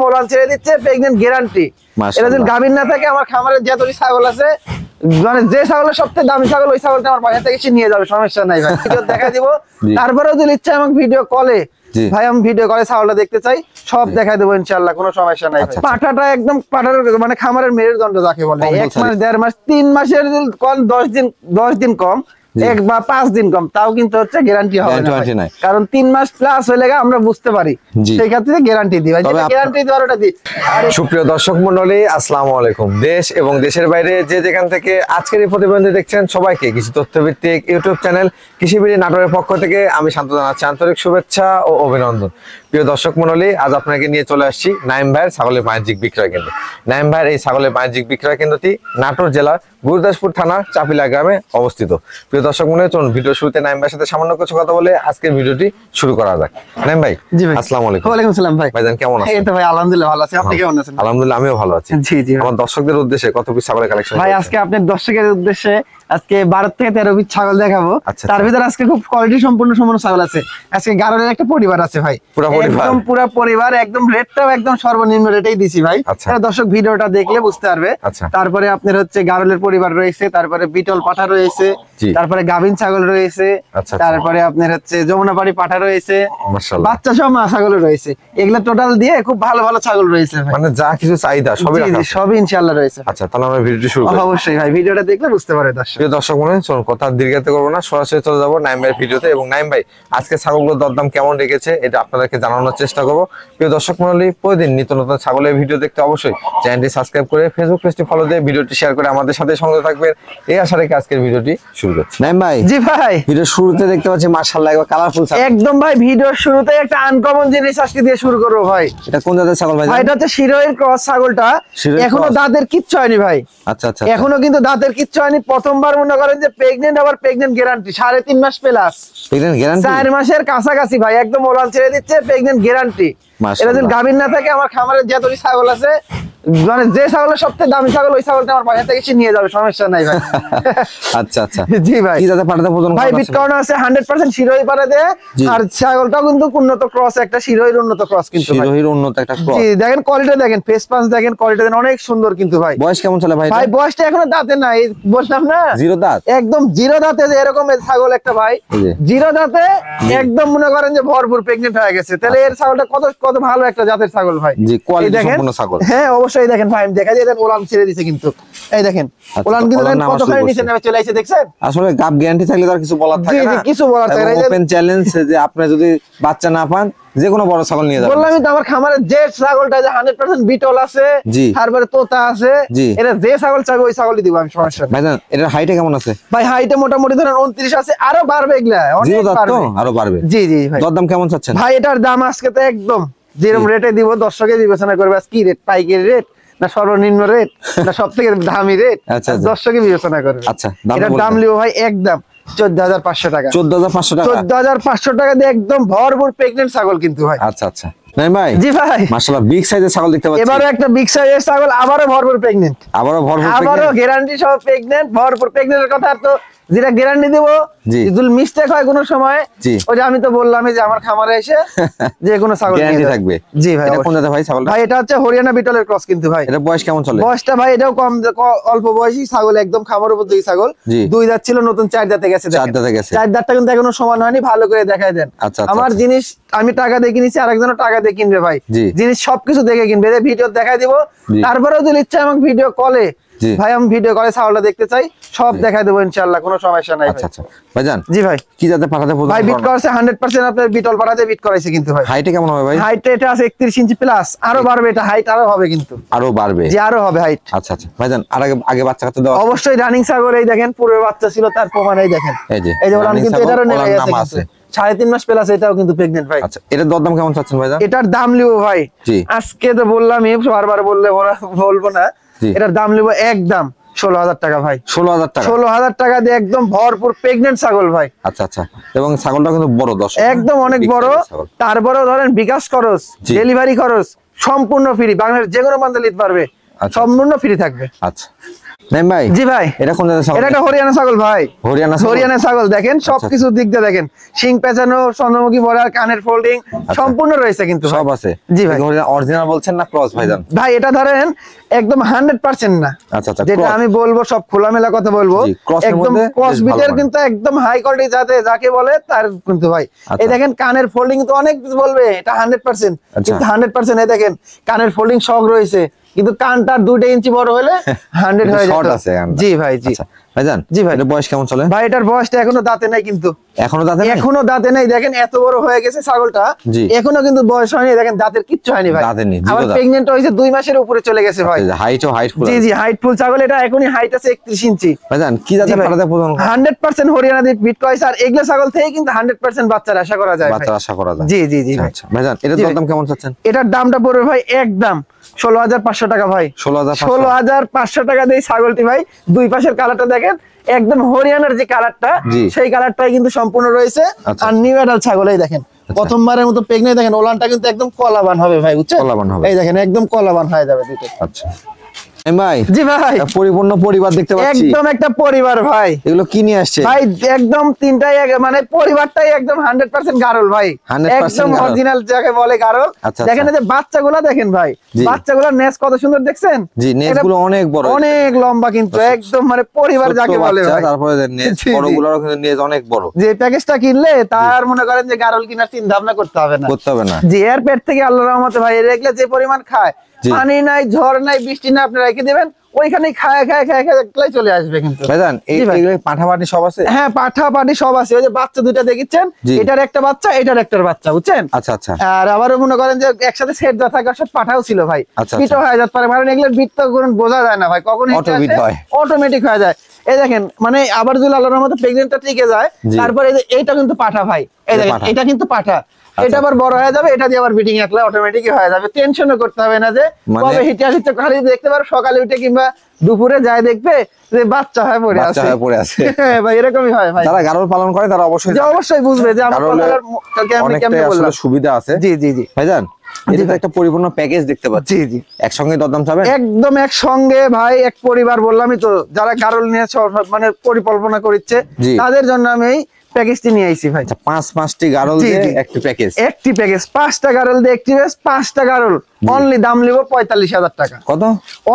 মোলান ছেড়ে দিচ্ছে, pregnant guarantee. এটা যদি গাভীর না থাকে, আমার খামারের যতটি ছাগল আছে, মানে যে ছাগলের সবচেয়ে দামি ছাগল, ওই ছাগলটা আমার বাসা থেকে সে নিয়ে যাবে, সমস্যা নাই ভাই। ভিডিও দেখা দিব, তারপরেও যদি ইচ্ছা আমাকে ভিডিও কলে, ভাই আমি ভিডিও কলে ছাগলটা দেখতে চাই, সব দেখা দেবো ইনশাআল্লাহ, কোনো সমস্যা নাই। পাঠাটা একদম পাঠার মানে খামারের মেরুদণ্ড যাকে বলে, 1 মাস 1.5 মাস 3 মাসের কম, 10 দিন কম, 1 বা 5 দিন কম, তাও কিন্তু হচ্ছে গ্যারান্টি হবে না, কারণ 3 মাস প্লাস হলে আমরা বুঝতে পারি, সেই ক্ষেত্রে গ্যারান্টি দিই ভাই, গ্যারান্টি দেওয়ারটা দিই। সুপ্রিয় দর্শক মণ্ডলী, আসসালামু আলাইকুম। দেশ এবং দেশের বাইরে যে যেখান থেকে আজকের এই প্রতিবেদন দেখছেন, সবাইকে কৃষি তথ্যভিত্তিক ইউটিউব চ্যানেল কৃষিবিড়ি নাটোরের পক্ষ থেকে আমি শান্ত জানাচ্ছি আন্তরিক শুভেচ্ছা ও অভিনন্দন। প্রিয় দর্শক মণ্ডলী, আজ আপনাকে নিয়ে চলে আসছি নাইম ভাইয়ের ছাগলের বাণিজ্যিক বিক্রয় কেন্দ্র। নাইম ভাইয়ের এই ছাগলের বাণিজ্যিক বিক্রয় কেন্দ্রটি নাটোর জেলার গুরুদাসপুর থানার চাপিলা গ্রামে অবস্থিত। প্রিয় দর্শক মণ্ডলী, চলুন ভিডিও শুরুতে নাইম ভাইয়ের সাথে সামান্য কিছু কথা বলে আজকের ভিডিওটি শুরু করা যাক। নাইম ভাই, জি ভাই, আসসালামু আলাইকুম। ওয়া আলাইকুম আসসালাম ভাই। ভাইজান কেমন আছেন? এই তো ভাই আলহামদুলিল্লাহ ভালো আছি, আপনি কেমন আছেন? আলহামদুলিল্লাহ আমিও ভালো আছি। জি জি। আমার দর্শকদের উদ্দেশ্যে কত পিস ছাগলের কালেকশন ভাই? আজকে আপনার দর্শকের উদ্দেশ্যে আজকে 12 থেকে 13 পিস ছাগল দেখাবো। তার ভিতরে আজকে খুব কোয়ালিটি সম্পূর্ণ ছাগল আছে। আজকে গারোরের একটা পরিবার আছে ভাই, একদম পুরো পরিবার, একদম রেটটাও একদম সর্বনিম্ন রেটেই দিছি ভাই। এটা দর্শক ভিডিওটা দেখলে বুঝতে পারবে। তারপরে আপনার হচ্ছে গারোলের পরিবার রয়েছে, তারপরে বিটল পাঠা রয়েছে, তারপরে গাভিন ছাগল রয়েছে, তারপরে আপনার হচ্ছে যমুনাপাড়ি পাঠা রয়েছে, বাচ্চা সহ মা ছাগল রয়েছে। এগুলা টোটাল দিয়ে খুব ভালো ভালো ছাগল রয়েছে, মানে যা কিছু চাহিদা সবই ইনশাআল্লাহ রয়েছে। আচ্ছা, তাহলে আমরা ভিডিওটি শুরু করি। অবশ্যই ভাই, ভিডিওটা দেখলে বুঝতে পারবে দর্শক। দর্শক মনে চলুন কথা দীর্ঘায়িত করবো না, সরাসরি চলে যাবো নাইম ভাইয়ের ভিডিওতে। এবং নাইম ভাই আজকে ছাগলগুলোর দরদাম কেমন রেখেছে এটা আপনাদেরকে জানানোর চেষ্টা করবো। প্রিয় দর্শক মণ্ডলী, প্রতিদিন নিত্য নতুন ছাগলের ভিডিও দেখতে অবশ্যই চ্যানেলটি সাবস্ক্রাইব করে ফেসবুক পেজটি ফলো দিয়ে ভিডিওটি শেয়ার করে আমাদের সাথে সঙ্গে থাকবেন, এই আশা রেখে আজকের ভিডিওটি শুরু করছি। নাইম ভাই, জি ভাই, ভিডিও শুরুতে দেখতে পাচ্ছি মাশাআল্লাহ একবার কালারফুল ছাগল। একদম ভাই, ভিডিওর শুরুতে একটা আনকমন জিনিস আজকে দিয়ে শুরু করবো ভাই। এটা কোন জাতের ছাগল ভাই? এটা হচ্ছে শিরোইয়ের ক্রস ছাগলটা, এখনো দাঁতের কিচ্ছু হয়নি ভাই। আচ্ছা আচ্ছা, এখনো কিন্তু দাঁতের কিচ্ছু হয়নি, প্রথমবার মনে করেন যে প্রেগন্যান্ট, আবার প্রেগন্যান্ট গ্যারান্টি 3.5 মাস প্লাস, প্রেগন্যান্ট গ্যারান্টি 4 মাসের কাছাকাছি ভাই, একদম ওলান ছেড়ে দিচ্ছে, প্রেগন্যান্ট গ্যারান্টি। এটা যদি গাভীর না থাকে, আমার খামারের যতটি ছাগল আছে, মানে যে ছাগলের সবচেয়ে দামি ছাগল, ওই ছাগলটা আমার বাসা থেকে সে নিয়ে যাবে, সমস্যা নাই ভাই। আচ্ছা আচ্ছা, জি ভাই। কি জাতের পাঠাতে প্রজন ভাই? বিট করানো আছে 100% শিরোই পাঠা দিয়ে, আর ছাগলটাও কিন্তু উন্নত ক্রস, একটা শিরোইর উন্নত ক্রস কিন্তু ভাই, শিরোইর উন্নত একটা ক্রস। জি, দেখেন কোয়ালিটি, দেখেন ফেস পাঁচ, দেখেন কোয়ালিটি, দেখেন অনেক সুন্দর কিন্তু ভাই। বয়স কেমন চলে ভাই? ভাই বয়সটা এখনো দাঁতে নাই, বললাম না জিরো দাঁত, একদম জিরো দাঁতে, যে এরকম ছাগল একটা ভাই জিরো দাঁতে একদম মনে করেন যে ভরপুর প্রেগন্যান্ট হয়ে গেছে, তাহলে এর ছাগলটা কত কত ভালো একটা জাতের ছাগল ভাই। জি, কোয়ালিটি সম্পন্ন ছাগল। হ্যাঁ অবশ্যই, দেখেন ভাই, আমি দেখা যায় ওলান ছেড়ে দিয়েছে কিন্তু, এই দেখেন ওলান কিন্তু কতখানি নিচে নেমে চলে আসছে, দেখছেন? আসলে গাব গ্যারান্টি থাকলে তার কিছু বলার থাকে না, কিছু বলার থাকে না। ওপেন চ্যালেঞ্জ যে আপনি যদি বাচ্চা না পান, যে কোনো বড় ছাগল নিয়ে যাবেন। বললামই তো, আমার খামারে যে ছাগলটা যে 100% বিটল আছে, তারপরে তোতা আছে, এটা যে ছাগল চাইবে ওই ছাগলই দিব আমি, সমস্যা নাই। ভাইজান এটার হাইটে কেমন আছে? ভাই হাইটে মোটামুটি ধরেন 29 আছে, আরো বাড়বে, এগুলা জিরো দাঁত তো আরো বাড়বে। জি জি ভাই। দরদাম কেমন চাচ্ছেন ভাই? এটার দাম আজকে তো একদম যেরকম রেটে দিব, দর্শকে বিবেচনা করবে কি রেট, পাইকারি রেট না সর্বনিম্ন রেট না সব থেকে দামি রেট, দর্শকে বিবেচনা করবে। আচ্ছা, এটার দাম লিব ভাই একদম 14,500 টাকা। 14,500 টাকা? 14,500 টাকা দিয়ে একদম ভরপুর প্রেগন্যান্ট ছাগল কিন্তু ভাই। আচ্ছা আচ্ছা, নাই ভাই? জি ভাই, মাশাআল্লাহ বিগ সাইজের ছাগল দেখতে পাচ্ছি। এবারে একটা বিগ সাইজের ছাগল, আবারো ভরপুর প্রেগন্যান্ট, আবারো গ্যারান্টি সহ প্রেগন্যান্ট, ভরপুর প্রেগন্যান্টের কথা তো যেটা গ্যারান্টি দেব, যদি মিস্টেক হয় কোনো সময়, ওই যে আমি তো বললামই যে আমার খামারে এসে যে কোনো ছাগল গ্যারান্টি থাকবে। জি ভাই। এটা কোন জাতের ভাই ছাগলটা? ভাই এটা হচ্ছে হরিয়ানা বিটলের ক্রস কিন্তু ভাই। এটা বয়স কেমন চলে? বয়সটা ভাই এটাও কম, অল্প বয়সী ছাগল, একদম খামার উপযোগী ছাগল। 2 দাঁত ছিল, নতুন 4 দাঁতে গেছে। 4 দাঁতে গেছে। 4 দাঁতটা কিন্তু এখনো সমান হয়নি, ভালো করে দেখায় দেন। আমার জিনিস আমি টাকা দিয়ে কিনেছি, আরেকজনও টাকা দিয়ে কিনবে ভাই, জিনিস সবকিছু দেখে কিনবে, ভিডিও দেখাই দিব, তারপরেও যদি ইচ্ছা আমাকে ভিডিও কলে, ভাই আমি ভিডিও করে ছাগলটা দেখতে চাই, সব দেখাই দেবো ইনশাআল্লাহ, কোনো সমস্যা নাই। আচ্ছা আচ্ছা ভাইজান, জি ভাই। কি জাতের পাঠাতে প্রজন? ভাই বিট করাছে 100%, আপনার বিটল পাঠাতে বিট করাইছে কিন্তু ভাই। হাইটে কেমন হবে ভাই? হাইট এটা আছে 31 ইঞ্চি প্লাস, আরো বাড়বে, এটা হাইট আরো হবে কিন্তু, আরো বাড়বে। জি আরো হবে হাইট। আচ্ছা আচ্ছা ভাইজান, আগে বাচ্চা কাচ্চা দাও অবশ্যই, রানিং ছাগল, এই দেখেন পুরো বাচ্চা ছিল, তার প্রমাণ এই দেখেন, এই যে ওলান কিন্তু এটারও নেমে গেছে, 3.5 মাস প্লাস, এটাও কিন্তু প্রেগন্যান্ট ভাই। আচ্ছা, এটার দরদাম কেমন চাচ্ছেন ভাইজান? এটার দাম লিব ভাই, আজকে তো বললামই, বারবার বলবো না, এটার দাম লিব একদম 16,000 টাকা ভাই। 16,000 টাকা? 16,000 টাকা দিয়ে একদম ভরপুর প্রেগন্যান্ট ছাগল ভাই। আচ্ছা আচ্ছা, এবং ছাগলটা কিন্তু বড়, দর্শক একদম অনেক বড়। তারপরেও ধরেন বিকাশ খরচ, ডেলিভারি খরচ সম্পূর্ণ ফ্রি, বাংলাদেশের যে কোনো প্রান্তে নিতে পারবে, সম্পূর্ণ ফ্রি থাকবে। আচ্ছা, নাইম ভাই, জি ভাই, এটা কোন জাতের ছাগল? এটা একটা হরিয়ানা ছাগল ভাই। হরিয়ানা ছাগল? হরিয়ানা ছাগল দেখেন সবকিছু দিক দিয়ে দেখেন, শিং পেঁচানো, চন্দ্রমুখী বর্ডার, কানের ফোল্ডিং সম্পূর্ণ রয়েছে কিন্তু ভাই। সব আছে। জি ভাই। অরিজিনাল বলছেন না ক্রস ভাইজান? ভাই এটা ধরেন একদম 100% না। আচ্ছা আচ্ছা, যেটা cross। আমি বলবো সব খোলামেলা কথা বলবো, জি, cross এর একদম মধ্যে ক্রস বেশ ভালো বিটের মানে। কিন্তু একদম হাই কোয়ালিটি যাকে বলে তার কিন্তু ভাই। আচ্ছা। এই দেখেন কানের ফোল্ডিং তো অনেক কিছু বলবে, এটা 100%, আচ্ছা। কিন্তু 100% এই দেখেন কানের ফোল্ডিং শক রয়েছে, কিন্তু কানটা 2 ইঞ্চি বড় হলে 100 হয়ে শর্ট যেত। আছে কানটা। জি ভাই, জি আচ্ছা, ভাইজান, জি ভাই। এটা বয়স কেমন চলে? ভাই এটার বয়সটা এখনো দাঁতে নাই কিন্তু, এখনো দাঁতে নাই? এখনো দাঁতে নাই। দেখেন এত বড় হয়ে গেছে ছাগলটা, জি। এখনো কিন্তু বয়স হয়নি। দেখেন দাঁতের কিচ্ছু হয়নি ভাই, দাঁতে নেই, জিরো আবার দাঁত। প্রেগন্যান্ট হয়েছে 2 মাসের উপরে চলে গেছে ভাই। হাইট ফুল। জি জি, হাইট ফুল ছাগল। এটা এখনই হাইট আছে 31 ইঞ্চি। ভাইজান কি জাতের পাঠাতে প্রদান? 100% হরিয়ানা দিয়ে বিট করাইছে, আর এগুলো ছাগল থেকে কিন্তু 100% বাচ্চার আশা করা যায় ভাই। বাচ্চা আশা করা যায়। জি জি জি ভাই। আচ্ছা ভাইজান, এটার জি ভাই। দাম কেমন চাচ্ছেন? এটার দামটা পড়বে ভাই একদম 16,500 টাকা ভাই। 16,500? 16,500 টাকা দিয়ে ছাগলটি ভাই। দুই পাশের কালারটা দেখেন, একদম হরিয়ানার যে কালারটা, জি। সেই কালারটাই কিন্তু সম্পূর্ণ রয়েছে। আচ্ছা। আর নিউ অ্যাডাল্ট ছাগল, এই দেখেন প্রথমবারের মতো প্রেগনেন্ট। দেখেন ওলানটা কিন্তু একদম কলাবান হবে ভাই, বুঝছেন? কলাবান হবে। এই দেখেন একদম কলাবান হয়ে যাবে দুটো। আচ্ছা ভাই, জি ভাই, একটা পরিপূর্ণ পরিবার দেখতে পাচ্ছি। একদম একটা পরিবার ভাই। এগুলো কি নিয়ে আসছে ভাই একদম তিনটাই মানে পরিবারটাই একদম 100% গারল ভাই, 100% একদম গারল। অরিজিনাল যাকে বলে গারল। আচ্ছা, দেখেন আচ্ছা। এই যে বাচ্চাগুলা দেখেন ভাই, জি। বাচ্চাগুলার নেস কত সুন্দর দেখছেন? জি, নেজগুলো অনেক বড়, অনেক লম্বা কিন্তু, একদম মানে পরিবার ছোট্ট যাকে বলে বাচ্চা, ভাই। তারপরে নেজ জি, জি। বড়গুলোরও কিন্তু নেজ অনেক বড়। যে প্যাকেজটা কিনলে তার মনে করেন যে গারল কিনার চিন্তা ভাবনা করতে হবে না। করতে হবে না। জি, এর পেট থেকে আল্লাহর রহমতে ভাই এগুলা যে পরিমাণ খায়, জি। পানি নাই, ঝড় নাই, বৃষ্টি না, আপনি রেখে দিবেন ওইখানেই খায় খায় খায় খায় একলাই চলে আসবে কিন্তু। ভাইজান জি ভাই। এগুলো পাঠাপাঠি সব আছে? হ্যাঁ, পাঠা পাটি সব আছে। ওই যে বাচ্চা দুইটা দেখিচ্ছেন, জি। এটার একটা বাচ্চা, এটার একটা বাচ্চা, বুঝছেন? আচ্ছা আচ্ছা। আর আবারও মনে করেন যে একসাথে সেট যা থাকার সব পাঠাও ছিল ভাই, আচ্ছা, বিটও হয়ে যেতে পারে। মানে এগুলোর বিট তো কোনো বোঝা যায় না ভাই, কখন Auto bit হয়। অটোমেটিক হয়ে যায়। এই দেখেন মানে আবার যদি আল্লাহর রহমতে প্রেগন্যান্টটা টিকে যায়, জি। তারপরে এই যে এইটা কিন্তু পাঠা ভাই, এই এটা দেখেন পাঠা। এটা কিন্তু পাঠা। এটা আবার বড় হয়ে যাবে, এটা দিয়ে আবার বিটিং একলা অটোমেটিক হয়ে যাবে। টেনশনও করতে হবে না যে মানে- কবে হিটে আসছে। খালি দেখতে পারো সকালে উঠে কিংবা দুপুরে যায় দেখবে যে বাচ্চা হয়ে পড়ে বাচ্চা আছে। হয়ে পড়ে আছে। হ্যাঁ ভাই, এরকমই হয় ভাই। যারা গারল পালন করে তারা অবশ্যই যে অবশ্যই বুঝবে যে আমার গারলের কথাটার কালকে আমি অনেকটাই কেমনে আসলে বললাম। সুবিধা আছে। জি জি জি ভাইজান, এটা তো ভাই। একটা পরিপূর্ণ প্যাকেজ দেখতে পাচ্ছি। জি জি, একসঙ্গে দরদাম চাবেন? একদম একসঙ্গে ভাই, এক পরিবার বললামই তো, যারা গারল নিয়ে মানে পরিকল্পনা করছে জি। তাদের জন্য আমি এই প্যাকেজটি নিয়ে আইছি ভাই। আচ্ছা, 5টি গারল জি, দিয়ে জি। একটি প্যাকেজ। একটি প্যাকেজ 5টা গারল দিয়ে একটি প্যাকেজ, 5টা গারল অনলি দাম নিব 45,000 টাকা। কত?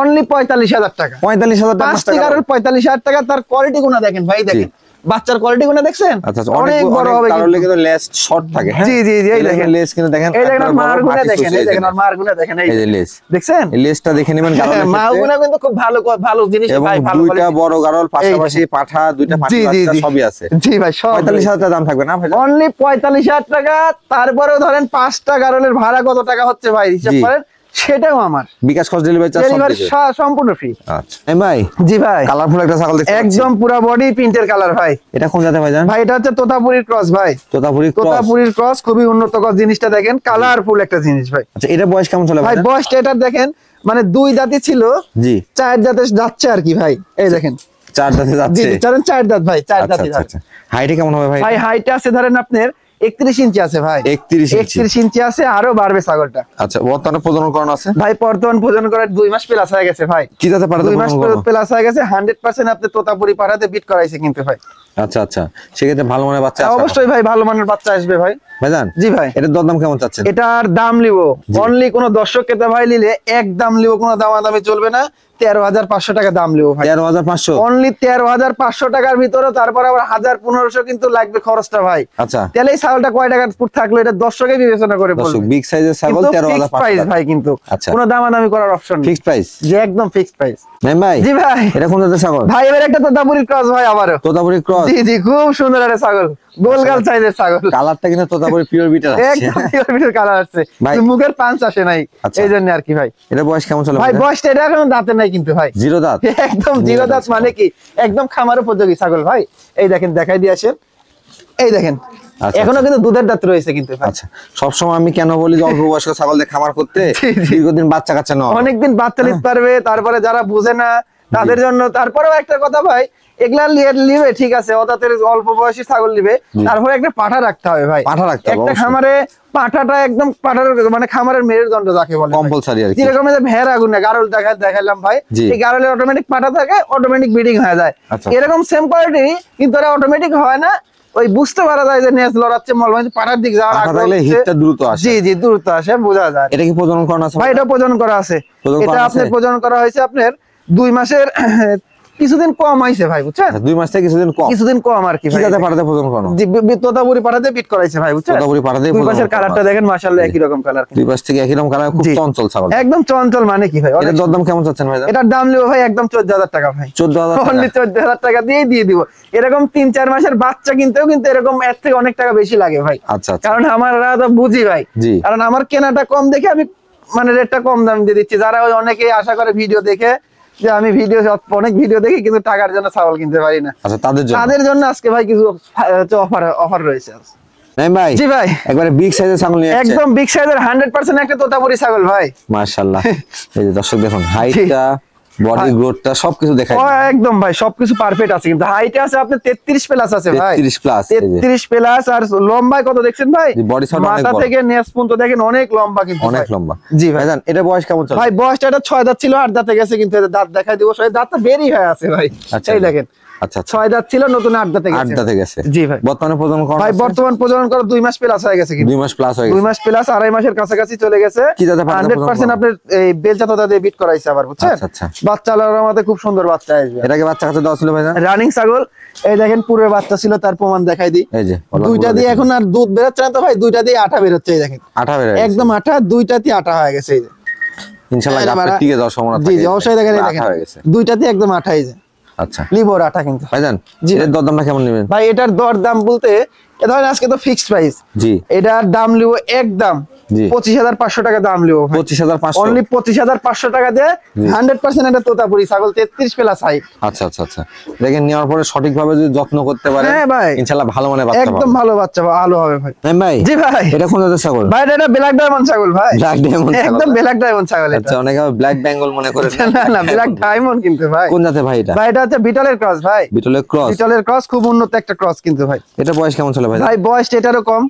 অনলি 45,000 টাকা। 45,000 টাকা? 5টি গারল 45,000 টাকা। তার কোয়ালিটি গুলো দেখেন ভাই, দেখেন বাচ্চার কোয়ালিটি গুলো দেখছেন, আচ্ছা আচ্ছা, অনেক বড় হবে গারলে কিন্তু। কিন্তু লেস শর্ট থাকে। হ্যাঁ জি জি জি, এই দেখেন লেস কিন্তু দেখেন, এই দেখেন একবারে বড়, মার গুলো মাটি দেখেন, চুষে এই দেখেন এখানে। মার গুলো দেখেন, এই যে লেস, দেখছেন? এই লেসটা দেখে নেবেন গারলের মা ক্ষেত্রে। গুলো কিন্তু খুব ভালো ভালো জিনিস এবং ভাই, ভালো দুইটা quality। বড় গারল পাশাপাশি পাঠা, দুইটা পাঠা জি জি বাচ্চা জি সবই আছে। জি ভাই, সব 45,000 টাকা দাম থাকবে না ভাই? অনলি 45,000 টাকা। তারপরেও ধরেন 5টা গারলের ভাড়া কত টাকা হচ্ছে ভাই, হিসাব জি। করেন। সেটাও আমার বিকাশ খরচ, ডেলিভারি চার্জ সব ডেলিভারি কিছু। সম্পূর্ণ ফ্রি। আচ্ছা ভাই, জি ভাই, কালারফুল একটা ছাগল দেখতে পাচ্ছি। একদম পুরা বডি প্রিন্টের কালার ভাই। এটা কোন জাতের ভাইজান? ভাই এটা হচ্ছে তোতাপুরির ক্রস ভাই, তোতাপুরি ক্রস। তোতাপুরির ক্রস, খুবই উন্নত ক্রস। জিনিসটা দেখেন কালারফুল একটা জিনিস ভাই। আচ্ছা, এটা বয়স কেমন চলে ভাই ভাইজান? বয়সটা এটা দেখেন, মানে 2 দাঁতই ছিল, জি, 4 দাঁতে যাচ্ছে আর কি ভাই। এই দেখেন 4 দাঁতে জি যাচ্ছে। জি, 4 দাঁত ভাই, 4 আচ্ছা দাঁতই আচ্ছা যাচ্ছে। আচ্ছা। হাইটে কেমন হবে ভাই? ভাই হাইট আছে ধরেন আপনার 31 ইঞ্চি আছে ভাই। 31 ইঞ্চি। 31 ইঞ্চি আছে, আরো বাড়বে ছাগলটা। আচ্ছা, বর্তমানে প্রজনন করানো আছে? ভাই বর্তমান প্রজনন করার 2 মাস প্লাস হয়ে গেছে ভাই। কি জাতের পাঠাতে 2 মাস প্রজনন করানো? প্লাস হয়ে গেছে। 100% আপনি তোতাপুরি পাঠাতে বিট করাইছে কিন্তু ভাই। আচ্ছা আচ্ছা, সেক্ষেত্রে ভালো মানের বাচ্চা আছে? অবশ্যই ভাই, ভালো মানের বাচ্চা আসবে ভাই। ভাইজান, জি ভাই, এটার দরদাম কেমন চাচ্ছেন? এটার দাম লিবো অনলি কোন দর্শক ক্রেতা ভাই নিলে এক দাম লিবো, কোনো দামাদামি চলবে না। 13,500 টাকা দাম লিবো ভাই। 13,500? অনলি 13,500 টাকার ভিতরে। তারপর আবার 1,000-1,500 কিন্তু লাগবে খরচটা ভাই। আচ্ছা, তাহলে এই ছাগলটা কয় টাকার ফুট থাকলো এটা দর্শকে বিবেচনা করে দর্শক, বলবে। বিগ সাইজের ছাগল কিন্তু fixed price 13,500 ভাই, কিন্তু আচ্ছা। কোনো দামাদামি করার অপশন নেই। Fixed price? যে একদম ফিক্সড প্রাইস। নাইম ভাই, জি ভাই, এটা কোন জাতের ছাগল? ভাই এবার একটা তোতাপুরি ক্রস ভাই আবারও। তোতাপুরি ক্রস? জি জি, খুব সুন্দর একটা ছাগল, গোলগাল সাইজের ছাগল। কালারটা কিন্তু তোতাপুরি পিওর বিটার আছে। একদম পিওর পিওর কালার আছে, ভাই। কিন্তু মুখের পাঁচ আসে নাই, আচ্ছা। এই জন্য আর কি ভাই। এটা বয়স কেমন চলে ভাই বয়সটা এটা এখন দাঁতে নাই কিন্তু ভাই, জিরো দাঁত? একদম জিরো দাঁত। মানে কি একদম খামার উপযোগী ছাগল ভাই। এই দেখেন, দেখাই দিয়ে আসেন, এই দেখেন আচ্ছা, এখনো কিন্তু দুধের দাঁত রয়েছে কিন্তু ভাই। আচ্ছা, সবসময় আমি কেন বলি যে অল্প বয়স্ক ছাগল দিয়ে খামার করতে, জি, জি। দীর্ঘদিন বাচ্চা কাচ্চা নেওয়া হবে। অনেকদিন বাচ্চা নিতে পারবে। তারপরে যারা বুঝে না, তাদের জন্য। তারপরেও একটা কথা ভাই, এগুলা নিবে ঠিক আছে, ওদের অল্প বয়সী ছাগল নিবে, তারপরে একটা পাঠা রাখতে হবে ভাই। পাঠা রাখতে হবে একটা অবশ্যই। খামারে পাঠাটা একদম পাঠার মানে খামারের মেরুদণ্ড যাকে বলে কম্পালসারি আর কি। যেরকম এই যে ভেড়া গুনা গারল দেখালাম ভাই, জি। এই গারলের অটোমেটিক পাঠা থাকে, অটোমেটিক ব্রিডিং হয়ে যায়। আচ্ছা। এরকম সেম কোয়ালিটি কিন্তু এরা অটোমেটিক হয় না, ওই বুঝতে পারা যায় যে নেজ লড়াচ্ছে মল মানে পাঠার দিক যাওয়ার পাঠা আগ্রহ থাকলে হচ্ছে। হিটটা দ্রুত আসে। জি জি দ্রুত আসে, বোঝা যায়। এটা কি প্রজনন করানো আছে ভাই এটা প্রজনন করা আছে, প্রজনন এটা করা আপনার আছে? প্রজনন করা হয়েছে আপনার 2 মাসের কিছুদিন কম হয়েছে ভাই, বুঝছেন? 2 মাস থেকে কিছুদিন কম। কিছুদিন কম আর কি কি ভাই। জাতে পাঠাতে প্রজনন করানো? জি, তোতাপুরি পাঠাতে বিট করাইছে ভাই, বুঝছেন? তোতাপুরি পাঠাতে দুই প্রজনন পাশের করানো কালারটা আছে। দেখেন মাশাআল্লাহ একই রকম কালার। 2 পাশ থেকে একই রকম কালার, খুব জি। চঞ্চল ছাগল। একদম চঞ্চল মানে কি ভাই, এটার দরদাম কেমন চাচ্ছেন ভাই? এটার দাম লিও ভাই একদম 14,000 টাকা ভাই। 14,000 টাকা? অনলি 14,000 টাকা দিয়ে দিব। এরকম 3-4 মাসের বাচ্চা কিনতেও কিন্তু এরকম এর থেকে অনেক টাকা বেশি লাগে ভাই। আচ্ছা আচ্ছা। কারণ আমরা তো বুঝি ভাই, জি। কারণ আমার কেনাটা কম দেখে আমি মানে রেটটা কম দাম দিয়ে দিচ্ছি। যারা ওই অনেকে আশা করে ভিডিও দেখে যে আমি অনেক ভিডিও দেখি কিন্তু টাকার জন্য ছাগল কিনতে পারি না, আচ্ছা, তাদের জন্য আজকে ভাই কিছু অফার রয়েছে। নাই ভাই? জি ভাই, একবারে বিগ সাইজের ছাগল নিয়ে আসছে। একদম বিগ সাইজের 100% একটা তোতাপুরি ছাগল ভাই। মাশাআল্লাহ। এই যে দর্শক দেখুন, হাইটটা, বডি গ্রোথটা সবকিছু দেখাই। ও একদম ভাই সবকিছু পারফেক্ট আছে, কিন্তু হাইটে আছে আপনার 33 প্লাস আছে ভাই। 33 প্লাস। 33 প্লাস। আর লম্বায় কত দেখছেন ভাই? বডি সাইজ অনেক মাথা বড়। থেকে নেস পর্যন্ত দেখেন অনেক লম্বা কিন্তু অনেক ভাই। লম্বা। জি ভাই। জান এটা বয়স কেমন চলে? ভাই বয়সটা এটা 6 দাঁত ছিল, 8 দাঁতে গেছে, কিন্তু এদের দাঁত দেখাই দিব, সবাই দাঁতটা বেরি হয়ে আছে ভাই। আচ্ছা, এই দেখেন আচ্ছা আচ্ছা। 6 দাঁত ছিল, নতুন 8 দাঁতে গেছে। 8 দাঁতে গেছে। জি ভাই। বর্তমানে প্রজনন করা ভাই বর্তমান প্রজনন করা 2 মাস প্লাস হয়ে গেছে, কিন্তু 2 মাস প্লাস হয়ে 2 গেছে। মাস প্লাস, 2.5 মাসের কাছাকাছি চলে গেছে। কি জাতের পাঠা 100% আপনার এই বেলচা তোতা দিয়ে বিট করাইছে আবার, বুঝছেন? আচ্ছা, আচ্ছা। বাচ্চা আলার মধ্যে খুব সুন্দর বাচ্চা আসবে। এটাকে বাচ্চা কাছে দেওয়া ছিল ভাই না? রানিং ছাগল, এই দেখেন পূর্বে বাচ্চা ছিল, তার প্রমাণ দেখাই দিই। এই যে দুইটা দিয়ে এখন আর দুধ বেরোচ্ছে না তো ভাই, দুইটা দিয়ে আঠা বেরোচ্ছে, এই দেখেন আঠা বের হয়ে গেছে। একদম আঠা, দুইটাতে আঠা হয়ে গেছে। এই যে ইনশাআল্লাহ এবারে- গাবটা টিকে যাওয়ার সম্ভাবনা জি থাকে। জি অবশ্যই দেখেন, এই দেখেন আঠা হয়ে গেছে। দুইটাতে একদম আঠা, এই যে আচ্ছা লিভার আঠা কিন্তু। ভাইজান, জি এর দরদামটা কেমন নেবেন? ভাই এটার দর দাম বলতে এ ধরেন আজকে তো ফিক্সড প্রাইস, জি এটার দাম লিও একদম জি। 25,500 টাকা দাম লিও ভাই। 25,500। অনলি 25,500 টাকা দিয়ে 100% এটা তোতাপুরি ছাগল, 33 প্লাস হাইট। আচ্ছা আচ্ছা আচ্ছা। দেখেন নেওয়ার পরে সঠিকভাবে যদি যত্ন করতে পারেন, হ্যাঁ ভাই। ইনশাআল্লাহ ভালো মানে বাচ্চা পাবেন। একদম ভালো বাচ্চা, ভালো হবে ভাই। ভাই জি ভাই। এটা কোন জাতের ছাগল? ভাই এটা ব্ল্যাক ডায়মন্ড ছাগল ভাই। ব্ল্যাক ডায়মন্ড ছাগল। একদম ব্ল্যাক ডায়মন্ড ছাগল এটা। আচ্ছা, অনেকে ব্ল্যাক বেঙ্গল মনে করে। না না ব্ল্যাক ডায়মন্ড কিন্তু ভাই। কোন জাতের ভাই এটা? ভাই এটা হচ্ছে বিটলের ক্রস ভাই। বিটলের ক্রস। বিটলের ক্রস খুব উন্নত একটা ক্রস কিন্তু ভাই। এটা বয়স কেমন চলে ভাই? ভাই বয়সটা এটারও কম,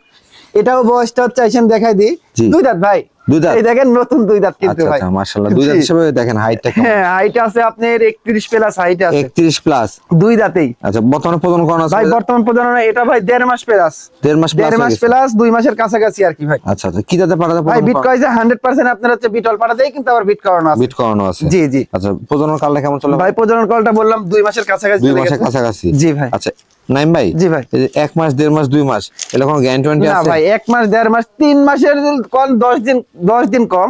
এটাও বয়সটা হচ্ছে আইছেন দেখাই দিই। জি। 2 দাঁত ভাই। 2 দাঁত। এই দেখেন নতুন 2 দাঁত কিন্তু আচ্ছা ভাই। আচ্ছা মাশাআল্লাহ। 2 দাঁত জি। হিসেবে দেখেন হাইটটা কেমন? হ্যাঁ হাইট আছে আপনার 31 প্লাস হাইট আছে। 31 প্লাস। 2 দাঁতেই। আচ্ছা, বর্তমানে প্রজনন করানো আছে ভাই বর্তমান প্রজনন এটা ভাই 1.5 মাস প্লাস। 1.5 মাস প্লাস 1.5 মাস প্লাস 2 মাসের কাছাকাছি আর কি ভাই। আচ্ছা আচ্ছা। কি জাতের পাঠাতে ভাই বিট কয়েছে 100% আপনার হচ্ছে বিটল পাঠাতেই কিন্তু আবার বিট করানো আছে। বিট করানো আছে? জি জি। আচ্ছা, প্রজনন কালটা কেমন চলে ভাই প্রজনন কালটা বললাম 2 মাসের কাছাকাছি 2 চলে মাসের গেছে। কাছাকাছি। জি ভাই। আচ্ছা নাইম ভাই, জি ভাই। এই যে 1 মাস 1.5 মাস 2 মাস এর কোনো গ্যারান্টি না আছে? ভাই 1 মাস 1.5 মাস 3 মাসের কম 10 দিন কম,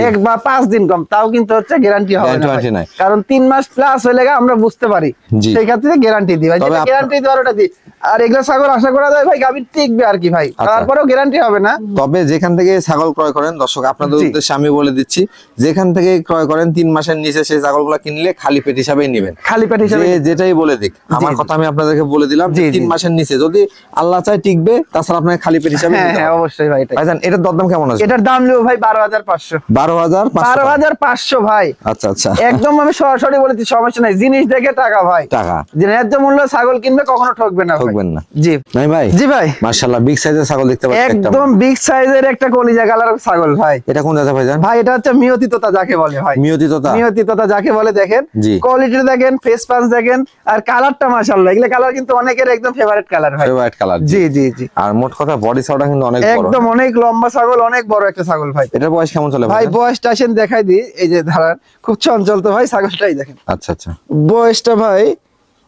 1 বা 5 দিন কম, তাও কিন্তু হচ্ছে গ্যারান্টি হবে না Guarantee ভাই। নাই। কারণ 3 মাস প্লাস হলে আমরা বুঝতে পারি, জি। সেই ক্ষেত্রে গ্যারান্টি দিই ভাই। তবে যেটা গ্যারান্টি দেওয়ার ওটা দিই। আর এগুলো ছাগল আশা করা যায় ভাই গাভীর টিকবে আর কি ভাই, আচ্ছা। তারপরেও গ্যারান্টি হবে না। তবে যেখান থেকে ছাগল ক্রয় করেন, দর্শক আপনাদের জি। উদ্দেশ্যে আমি বলে দিচ্ছি, যেখান থেকে ক্রয় করেন 3 মাসের নিচে সেই ছাগলগুলো কিনলে খালি পেট হিসাবেই নেবেন। খালি পেট হিসেবে যে যেটাই বলে দিক, আমার জি। কথা আমি আপনাদেরকে বলে দিলাম, জি, 3 জি। মাসের নিচে যদি আল্লাহ চায় টিকবে, তাছাড়া আপনাকে খালি পেট হিসাবে হ্যাঁ নিতে হ্যাঁ হবে। অবশ্যই ভাই এটাই। ভাইজান এটার দরদাম কেমন আছে? এটার দাম নেব ভাই 12,500। 12,500 12,500 ভাই। আচ্ছা আচ্ছা। একদম আমি সরাসরি বলেছি, সমস্যা নাই, জিনিস দেখে টাকা ভাই। টাকা যে ন্যায্য মূল্য ছাগল কিনবে কখনো ঠকবে না ভাই। ঠকবেন না। জি নাই ভাই? জি ভাই। মাশাআল্লাহ, বিগ সাইজের ছাগল দেখতে পাচ্ছি একটা। একদম বিগ সাইজের একটা কলিজা কালার ছাগল ভাই। এটা কোন জাতের ভাইজান? ভাই এটা হচ্ছে মিয়তি তোতা যাকে বলে ভাই। মিয়তি তোতা? মিয়তি তোতা যাকে বলে দেখেন, জি। কোয়ালিটি দেখেন, ফেস পাঞ্চ দেখেন, আর কালারটা মাশাআল্লাহ, এগুলা কালার কিন্তু অনেকের একদম ফেভারিট কালার ভাই। White colour. জি জি জি। আর মোট কথা বডি সাউন্ডটা কিন্তু অনেক বড়। একদম অনেক লম্বা ছাগল, অনেক বড় একটা ছাগল ভাই। এটার বয়স কেমন চলে ভাই বয়সটা আসেন দেখাই দিই, এই যে ধারান খুব চঞ্চল তো ভাই ছাগলটাই দেখেন। আচ্ছা আচ্ছা। বয়সটা ভাই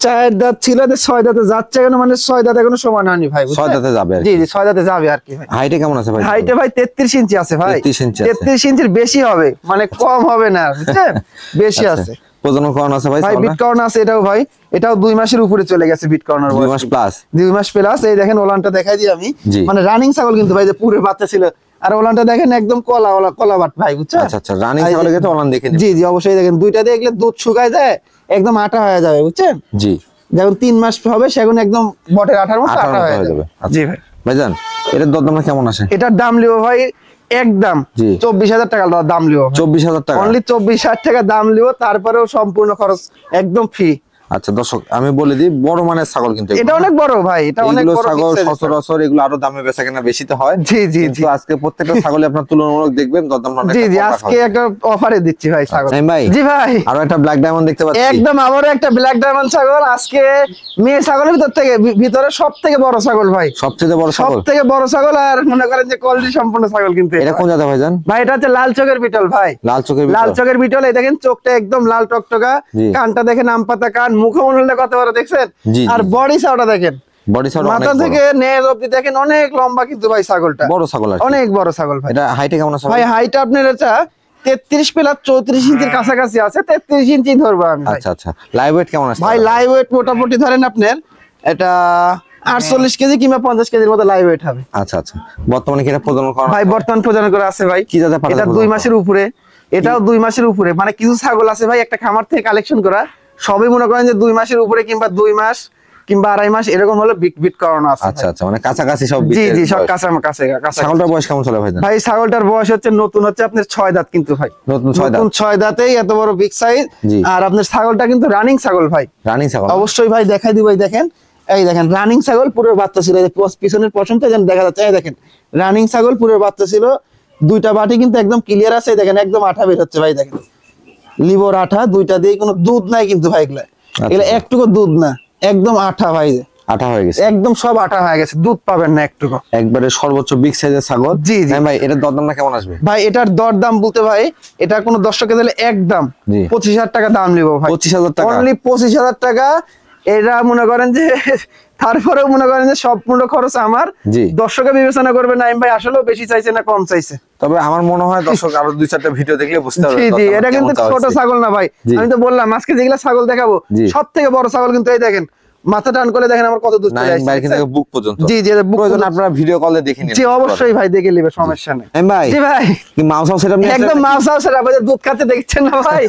4 দাঁত ছিল, 6 দাঁতে যাচ্ছে কেন, মানে 6 দাঁত এখনো সমান হয়নি ভাই, 6 দাঁতে যাবে আর কি। জি জি 6 দাঁতে যাবে আর কি ভাই। হাইটে কেমন আছে ভাই? হাইটে ভাই 33 ইঞ্চি আছে ভাই। 33 ইঞ্চি আছে। 33 ইঞ্চির বেশি হবে, মানে কম হবে না, বুঝছেন? বেশি আচ্ছা। আছে প্রজনন করানো আছে ভাই? ভাই। বিট কাউন্ট আছে এটাও ভাই, এটাও 2 মাসের উপরে চলে গেছে বিট কাউন্টের 2 মাস প্লাস। 2 মাস প্লাস। এই দেখেন ওলানটা দেখাই দিই আমি, জি। মানে রানিং ছাগল কিন্তু ভাই, যে পুরো বাচ্চা ছিল। আর ওলানটা দেখেন একদম কলা বাট ভাই, বুঝছেন? আচ্ছা আচ্ছা। রানিং ছাগলের ক্ষেত্রে ওলান দেখে নিন। জি জি অবশ্যই দেখেন, দুইটা দেখলে দুধ শুকায় যায়, একদম আটা হয়ে যাবে, বুঝছেন? জি। যখন 3 মাস হবে সেখন একদম বটের আঠার মতো আঠার আটা মতো হয়ে হয়ে যাবে। যাবে। আচ্ছা। জি ভাই। ভাইজান এটার দরদাম কেমন আসে? এটার দাম লিও ভাই একদম জি। 24,000 টাকা দাম লিও। 24,000 টাকা। অনলি 24,000 টাকা দাম লিও, তারপরেও সম্পূর্ণ খরচ একদম ফ্রি। আচ্ছা দর্শক আমি বলে দিই, বড় মানের ছাগল কিন্তু এটা অনেক বড় ভাই, এটা অনেক এগুলো বড় ছাগল big size এর ছাগল। সচরাচর এগুলো আরো দামে বেচা কেনা বেশি তো হয়। জি জি জি কিন্তু আজকে প্রত্যেকটা ছাগলে আপনার তুলনামূলক দেখবেন দরদাম অনেকটা জি জি কম রাখা আজকে হয়েছে। একটা অফারে দিচ্ছি ভাই ছাগল। নাইম ভাই, জি ভাই, আরো একটা ব্ল্যাক ডায়মন্ড দেখতে পাচ্ছি। একদম আবারও একটা ব্ল্যাক ডায়মন্ড ছাগল। আজকে মেয়ে ছাগলের ভিতর থেকে ভিতরে সব থেকে বড় ছাগল ভাই, সবচেয়ে বড় সব ছাগল। থেকে বড় ছাগল। আর মনে করেন যে কোয়ালিটি সম্পূর্ণ ছাগল কিন্তু এটা কোন জাতের ভাইজান? ভাই এটা হচ্ছে লাল চোখের বিটল ভাই, লাল চোখের লাল ভিতর। চোখের বিটল। এই দেখেন চোখটা একদম লাল টকটকা, জি। কানটা দেখেন আম পাতা কান, মুখমণ্ডলটা কত বড় দেখছেন, জি, আর জি। বডি সাউটা দেখেন, বডি সাইজ মাথা অনেক থেকে নেজ অব্দি দেখেন অনেক লম্বা কিন্তু ভাই ছাগলটা, বড় ছাগল আর কি। অনেক বড় ছাগল ভাই। এটা হাইটে কেমন আছে ভাই হাইট আপনার এটা 33 প্লাস 34 ইঞ্চির কাছাকাছি আছে, 33 ইঞ্চি ধরবো আমি ভাই। আচ্ছা আচ্ছা, লাইভ ওয়েট কেমন আছে ভাই লাইভ ওয়েট মোটামুটি ধরেন আপনার এটা 48 কেজি কিংবা 50 কেজির মতো লাইভ ওয়েট হবে। আচ্ছা আচ্ছা, বর্তমানে কি এটা প্রজনন করা ভাই বর্তমান প্রজনন করে আছে ভাই, কি জাতের পাঠা এটা প্রজনন 2 করা? মাসের উপরে, এটাও 2 মাসের উপরে। মানে কিছু ছাগল আছে ভাই একটা খামার থেকে কালেকশন করা, সবই মনে করেন যে 2 মাসের উপরে কিংবা 2 মাস কিংবা 2.5 মাস এরকম হলো বিট করানো আছে। আচ্ছা আচ্ছা, মানে কাছাকাছি সব জি বিটের জি সব বয়স। কাছে কাছে কাছে। ছাগলটার বয়স কেমন চলে ভাই? ভাই ছাগলটার বয়স হচ্ছে নতুন হচ্ছে আপনার 6 দাঁত কিন্তু ভাই, নতুন 6 দাঁত। নতুন 6 দাঁতেই এত বড় বিগ সাইজ। জি। আর আপনার ছাগলটা কিন্তু রানিং ছাগল ভাই, রানিং ছাগল। অবশ্যই ভাই দেখাই দিব। এই দেখেন, এই দেখেন রানিং ছাগল পুরো বাচ্চা ছিল, এই যে পিছনের পশমটা যেন দেখা যাচ্ছে। এই দেখেন রানিং ছাগল পুরো বাচ্চা ছিল, দুইটা বাটি কিন্তু একদম ক্লিয়ার আছে। এই দেখেন একদম আঠা বের হচ্ছে ভাই, দেখেন লিভার আঠা, দুইটা দিয়ে কোনো দুধ নাই কিন্তু ভাই, এগুলা এগুলা একটুকু দুধ না, একদম আঠা ভাই, আঠা হয়ে গেছে, একদম সব আঠা হয়ে গেছে, দুধ পাবেন না একটুকু। একবারে সর্বোচ্চ বিগ সাইজের ছাগল। জি, জি। হ্যাঁ ভাই, এটার দরদামটা কেমন আসবে? ভাই এটার দর দাম বলতে ভাই, এটা কোনো দর্শকে দিলে একদম জি। 25,000 টাকা দাম নিব ভাই, 25,000 টাকা। অনলি 25,000 টাকা। এটা মনে করেন যে তারপরেও মনে করেন যে সম্পূর্ণ খরচ আমার, জি। দর্শকে বিবেচনা করবে নাইম ভাই আসলেও বেশি চাইছে না কম চাইছে। তবে আমার মনে হয় দর্শক আরো 2-4টা ভিডিও দেখলে বুঝতে পারবে জি জি, দরদামটা এটা কিন্তু কেমন চাওয়া ছোট হচ্ছে। ছাগল না ভাই, জি। আমি তো বললাম আজকে যেগুলা ছাগল দেখাবো জি। সব থেকে বড় ছাগল কিন্তু। এই দেখেন মাথা টান করে দেখেন আমার কত দূর চলে নাইম ভাই কিন্তু আসছে। বুক পর্যন্ত। জি জি, বুক প্রয়োজন পর্যন্ত। আপনারা ভিডিও কলে দেখে নিন। জি অবশ্যই ভাই দেখে নেবে, সমস্যা নেই। নাইম ভাই, জি ভাই কি মাউস হাউস সেটআপ নিয়ে একদম মাউসাও সেটা ভাই, দুধ খাচ্ছে দেখছেন না ভাই।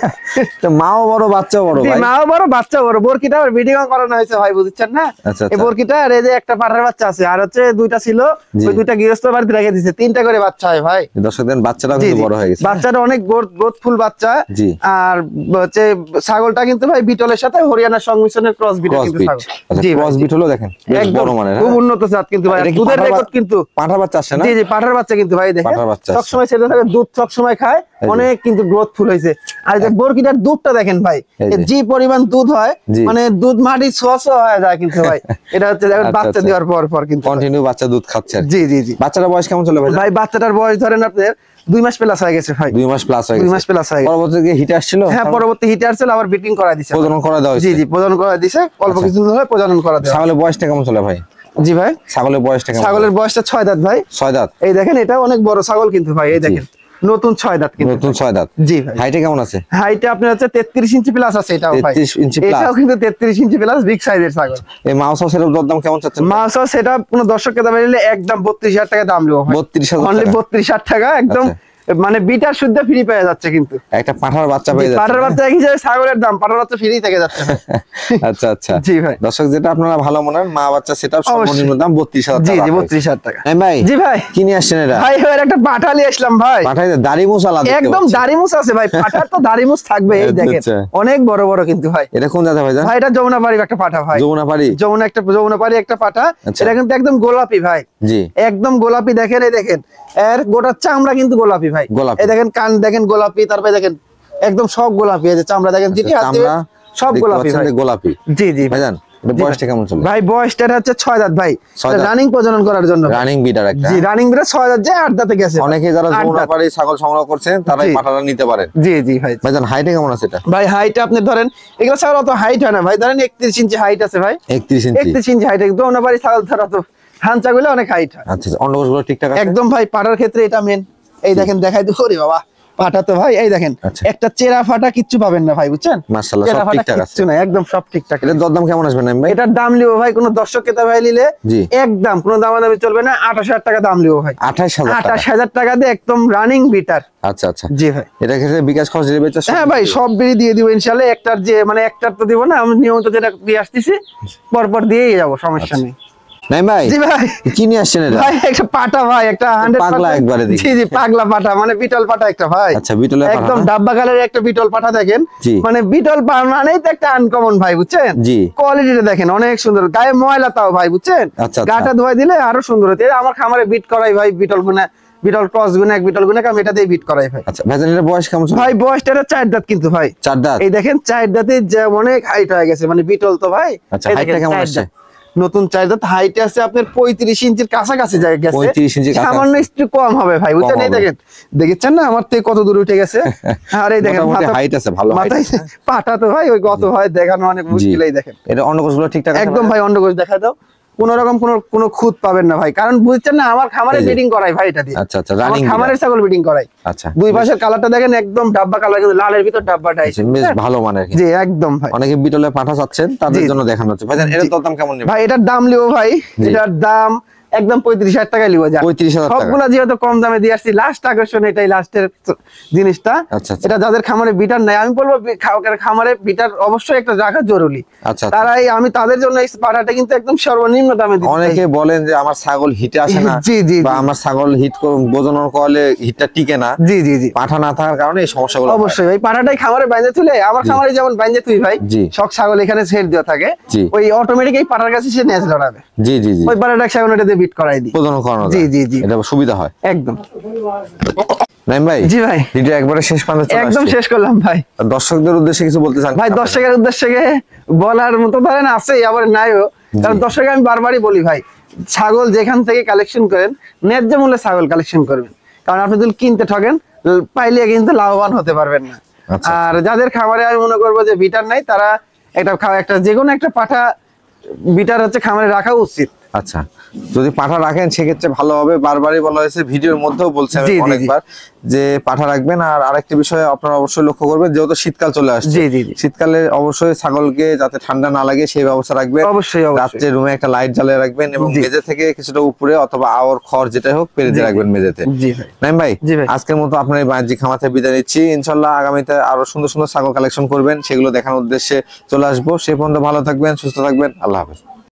তো মাও বড় বাচ্চাও বড় জি, ভাই। মাও বড় বাচ্চা বড়, বরকিটা ভিডিও করানো হয়েছে ভাই, বুঝছেন না? আচ্ছা, এই আচ্ছা। বরকিটা আর এই যে একটা পাঠার বাচ্চা আছে, আর হচ্ছে দুইটা ছিল, জি। ওই দুইটা গৃহস্থ বাড়িতে রেখে দিয়েছে, 3টা করে বাচ্চা হয় ভাই। দর্শক দেন বাচ্চাটাও জি, কিন্তু জি। বড় হয়ে গেছে। বাচ্চাটা অনেক গ্রোথফুল বাচ্চা। জি। আর হচ্ছে ছাগলটা কিন্তু ভাই বিটলের সাথে হরিয়ানার সংমিশ্রণের ক্রস বিট ক্রস কিন্তু বিট। ছাগল। আচ্ছা, জি ভাই, ক্রস বিট হলো দেখেন বেশ একদম বড় মানের। খুব উন্নত জাত কিন্তু ভাই, এটা কি দুধের পাঠার রেকর্ড কিন্তু। পাঁঠা বাচ্চা আসছে না? জি জি, পাঠার বাচ্চা কিন্তু ভাই, দেখেন পাঁঠার বাচ্চা আছে। সবসময় সেটা থাকে, দুধ সবসময় খায়, এই যে। অনেক কিন্তু গ্রোথফুল হয়েছে। আর এই যে বরকিটার দুধটা দেখেন ভাই, এই যে। যে পরিমাণ দুধ হয়, জি। মানে দুধ মাটি ছোঁয়া হয়ে যায় কিন্তু ভাই। এটা হচ্ছে দেখেন আচ্ছা, বাচ্চা আচ্ছা। দেওয়ার পর কিন্তু ভাই। কন্টিনিউ বাচ্চা দুধ খাচ্ছে আর কি। জি জি জি বাচ্চাটার বয়স কেমন চলে ভাই? ভাই, বাচ্চাটার বয়স ধরেন আপনার 2 মাস প্লাস হয়ে গেছে ভাই। 2 মাস প্লাস হয়ে 2 গেছে। মাস প্লাস হয়ে গেছে। পরবর্তীতে হিট আসছিল? হ্যাঁ, পরবর্তী হিটার ছিল, আবার বিটিং করা দিছে। প্রজনন করা দেওয়া জি হয়েছে। জি, প্রজনন করা দিছে, অল্প কিছু দিন হলে প্রজনন করা দেওয়া। ছাগলের বয়সটা কেমন চলে ভাই? জি ভাই, ছাগলের বয়সটা কেমন? ছাগলের বয়সটা 6 দাঁত ভাই। 6 দাঁত। এই দেখেন এটা অনেক বড় ছাগল কিন্তু ভাই, এই দেখেন নতুন 6 দাঁত কিন্তু। নতুন 6 দাঁত। জি ভাই, হাইটে কেমন আছে? হাইটে আপনার হচ্ছে 33 ইঞ্চি প্লাস আছে, এটাও ভাই 33 ইঞ্চি plus। এটাও কিন্তু 33 ইঞ্চি প্লাস বিগ সাইজের ছাগল। এই মাউস হাউসের দরদাম কেমন চাচ্ছেন? মাছ সেটা কোন দর্শককে দাম নিলে একদম 32,000 টাকা দাম লিও ভাই, 32,000 অনলি টাকা। 32,000 টাকা একদম। আচ্ছা। মানে বিটার শুদ্ধ ফ্রি পেয়ে যাচ্ছে কিন্তু। একটা পাঠার বাচ্চা পেয়ে যাচ্ছে। পাঠার বাচ্চা কি যায়, ছাগলের দাম পাঠার বাচ্চা ফ্রি থেকে যাচ্ছে ভাই। আচ্ছা আচ্ছা। জি ভাই, দর্শক যেটা আপনারা ভালো মনে হয়, মা বাচ্চা সেটা সর্বনিম্ন দাম 32,000 জি টাকা। জি, 32,000 টাকা। এই ভাই, জি ভাই, কি নিয়ে আসছেন এটা? ভাই এবার একটা পাঠা নিয়ে আসলাম ভাই, পাঠাই দাড়ি মুছালা দেখতে একদম পাচ্ছি। দাড়িমুছ আছে ভাই, পাঠার তো দাড়িমুছ থাকবে। এই আচ্ছা, দেখেন আচ্ছা। অনেক বড় বড় কিন্তু ভাই। এটা কোন জায়গা ভাই জান? ভাই এটা যমুনাপাড়ির একটা পাঠা ভাই, যমুনাপাড়ি। যমুনাপাড়ি একটা পাঠা। আচ্ছা। এটা কিন্তু একদম গোলাপি ভাই, জি। একদম গোলাপি। দেখেন এই দেখেন এর গোটা চামড়া কিন্তু গোলাপি ভাই। গোলাপি। এই দেখেন কান দেখেন গোলাপি, তারপরে দেখেন একদম সব গোলাপি। এই যে চামড়া দেখেন, যেটি হাত দিবেন, চামড়া সব দেখতে গোলাপি পাচ্ছেন ভাই। যে গোলাপি। জি জি ভাই জান, এটা জি বয়সটা কেমন চলে? ভাই, বয়সটা হচ্ছে 6 দাঁত ভাই, 6 দাঁত। রানিং প্রজনন করার জন্য। রানিং বিটার একটা। জি, রানিং বিটা 6 দাঁত যে 8 দাঁতে গেছে। অনেকে যারা 8 দাঁত। যমুনাপাড়ি ছাগল সংগ্রহ করছেন তারা এই জি। পাঠাটা নিতে পারেন। জি জি ভাই। ভাই জান, হাইটে কেমন আছে এটা? ভাই হাইট আপনি ধরেন এগুলো ছাগল অত হাইট হয় না ভাই, ধরেন 31 ইঞ্চি হাইট আছে ভাই। 31 ইঞ্চি। 31 ইঞ্চি হাইট, একদম ওনাবাড়ি ছাগল ধরা তো হান ছাগলে অনেক হাইট হয়। আচ্ছা, অন্ডকোষগুলো ঠিকঠাক আছে? একদম ভাই, পাটার ক্ষেত্রে এটা মেন। এই দেখেন দেখাই দিই, ওরে বাবা পাটা তো ভাই, এই দেখেন আচ্ছা। একটা চেরা ফাটা কিচ্ছু পাবেন না ভাই, বুঝছেন? মাশাআল্লাহ, চেরা সব ফাটা ঠিকঠাক আছে। কিচ্ছু না, একদম সব ঠিকঠাক। এটার দরদাম কেমন আসবে নাইম ভাই? এটার দাম লিও ভাই, কোন দর্শক ক্রেতা ভাই নিলে জি। একদম কোনো দামাদামি চলবে না, 28,000 টাকা দাম লিও ভাই। 28,000 টাকা। 28,000 টাকা দিয়ে একদম রানিং বিটার। আচ্ছা আচ্ছা। জি ভাই। এটা ক্ষেত্রে বিকাশ খরচ দিবে তো? হ্যাঁ ভাই, সব বিড়ি দিয়ে দিব ইনশাআল্লাহ। একটার যে মানে একটার তো দিব না, আমি নিয়মিত যেটা দিয়ে আসতেছি পরপর দিয়েই যাবো, সমস্যা নেই। নাই ভাই জি ভাই কি নিয়ে আসছেন এটা? ভাই একটা পাটা ভাই, একটা 100 পাগলা একবারে দেখি। জি জি পাগলা পাটা, মানে বিটল পাটা একটা ভাই। আচ্ছা, বিটলের পাঠা একদম না? ডাব্বা কালারের একটা বিটল পাটা দেখেন, জি। মানে বিটল পাটা মানেই তো একটা আনকমন ভাই, বুঝছেন? জি। কোয়ালিটিটা দেখেন অনেক সুন্দর, গায়ে ময়লা তাও ভাই, বুঝছেন? আচ্ছা, আচ্ছা। গাটা ধোয়া দিলে আরো সুন্দর হতো। আমার খামারে বিট করাই ভাই, বিটল গুনা, বিটল ক্রস গুনা, এক বিটল গুনা আমি এটাতেই বিট করাই ভাই। আচ্ছা ভাইজান, এর বয়স কেমন চলে? ভাই বয়সটা 4 দাঁত কিন্তু ভাই। 4 দাঁত? এই দেখেন 4 দাঁতে যে অনেক হাইট হয়ে গেছে, মানে বিটল তো ভাই। আচ্ছা, এই হাইটটা দেখেন কেমন 4 আসছে? দাঁত। নতুন 4 দাঁত, হাইট আছে আপনার 35 ইঞ্চির কাছাকাছি যায় গেছে। 35 ইঞ্চির কাছাকাছি। সামান্য একটু কম হবে ভাই, বুঝছেন? এই হবে। দেখেন, দেখেছেন না আমার থেকে কত দূর উঠে গেছে? আর এই দেখেন মোটামুটি মাথা- হাইট আছে, ভালো হাইট মাথায় আছে। পাটা তো ভাই ওই গত হয়, দেখানো অনেক মুশকিল। এই দেখেন এটা অন্নকোষগুলো ঠিকঠাক আছে? একদম ভাই অন্ডকোষ দেখা দাও, কোন রকম কোনো খুঁত পাবেন না ভাই, কারণ বুঝছেন না আমার খামারে এই যে। ব্রিডিং করাই ভাই এটা দিয়ে। আচ্ছা, আচ্ছা, আমার রানিং খামারের ছাগল ব্রিডিং করাই। আচ্ছা, দুই পাশের কালারটা দেখেন একদম ডাব্বা কালার, কিন্তু লালের ভিতর ডাব্বাটা আচ্ছা, বেশ ভালো মানের। জি একদম ভাই। অনেকে বিটলের পাঠা চাচ্ছেন, তাদের জি। জন্য দেখানো হচ্ছে। ভাইজান এর দাম কেমন নেবেন? ভাই এটার দাম লিও ভাই, জি। এটার দাম একদম 35,000 টাকা লিও যা। 35,000 টাকা। সবগুলা যেহেতু কম দামে দিয়ে আসছি, লাস্ট আকর্ষণ এটাই, লাস্টের জিনিসটা। আচ্ছা, আচ্ছা। এটা যাদের খামারে বিটার নাই, আমি বলবো খামারে বিটার অবশ্যই একটা রাখা জরুরি। আচ্ছা, আচ্ছা। তারাই আমি তাদের জন্য এই পাঠাটা কিন্তু একদম সর্বনিম্ন দামে দিচ্ছি। অনেকে বলেন যে আমার ছাগল হিটে আসে না, জি, জি, বা জি। আমার ছাগল হিট বোঝানোর করলে হিটটা টিকে না, জি জি জি পাঠা না থাকার কারণে এই সমস্যাগুলো হয়। অবশ্যই ভাই, পাঠাটাই খামারে বাইন্দে তুলে, আমার খামারে যেমন বাইন্দে তুই ভাই, জি। সব ছাগল এখানে ছেড়ে দেওয়া থাকে, জি। ওই অটোমেটিক এই পাঠার কাছে সে নেজ লড়াবে, জি জি জি, ওই পাঠাটা ছাগল এটাতে বিট করাই দিই। বোঝানো করানো জি, যায়। জি, জি। এটা সুবিধা হয় একদম নাইম ভাই। জি ভাই, ভিডিও একবারে শেষ পর্যন্ত চলে একদম আসছে। শেষ করলাম ভাই। দর্শকদের উদ্দেশ্যে কিছু বলতে চান? ভাই দর্শকের উদ্দেশ্যে বলার মতো ধরেন আছে, আবার নাইও, কারণ দর্শক আমি বারবারই বলি ভাই, ছাগল যেখান থেকে কালেকশন করেন ন্যায্য মূল্যে ছাগল কালেকশন করবেন, কারণ আপনি যদি কিনতে ঠকেন পাইলে কিন্তু লাভবান হতে পারবেন না। আচ্ছা। আর যাদের খামারে আমি মনে করবো যে বিটার নাই, তারা একটা যে কোনো একটা পাঠা বিটার হচ্ছে খামারে রাখা উচিত। আচ্ছা, যদি পাঠা রাখেন সেক্ষেত্রে ভালো হবে। বারবারই বলা হয়েছে, ভিডিওর মধ্যেও বলছি আমি জি, জি, জি। অনেকবার, যে পাঠা রাখবেন। আর আরেকটি বিষয় আপনারা অবশ্যই লক্ষ্য করবেন, যেহেতু শীতকাল চলে আসছে, জি, জি, জি। শীতকালে অবশ্যই ছাগলকে যাতে ঠান্ডা না লাগে সেই ব্যবস্থা রাখবেন। অবশ্যই, অবশ্যই। রাত্রে রুমে একটা লাইট জ্বালিয়ে রাখবেন, এবং জি। মেঝে থেকে কিছুটা উপরে অথবা আওর খড় যেটা হোক পেরে দিয়ে রাখবেন মেঝেতে। জি ভাই। নাইম ভাই, জি ভাই। আজকের মতো আপনার এই বাণিজ্যিক খামার থেকে বিদায় নিচ্ছি। ইনশাল্লাহ আগামীতে আরো সুন্দর সুন্দর ছাগল কালেকশন করবেন, সেগুলো দেখানোর উদ্দেশ্যে চলে আসবো। সে পর্যন্ত ভালো থাকবেন, সুস্থ থাকবেন, আল্লাহ হাফেজ।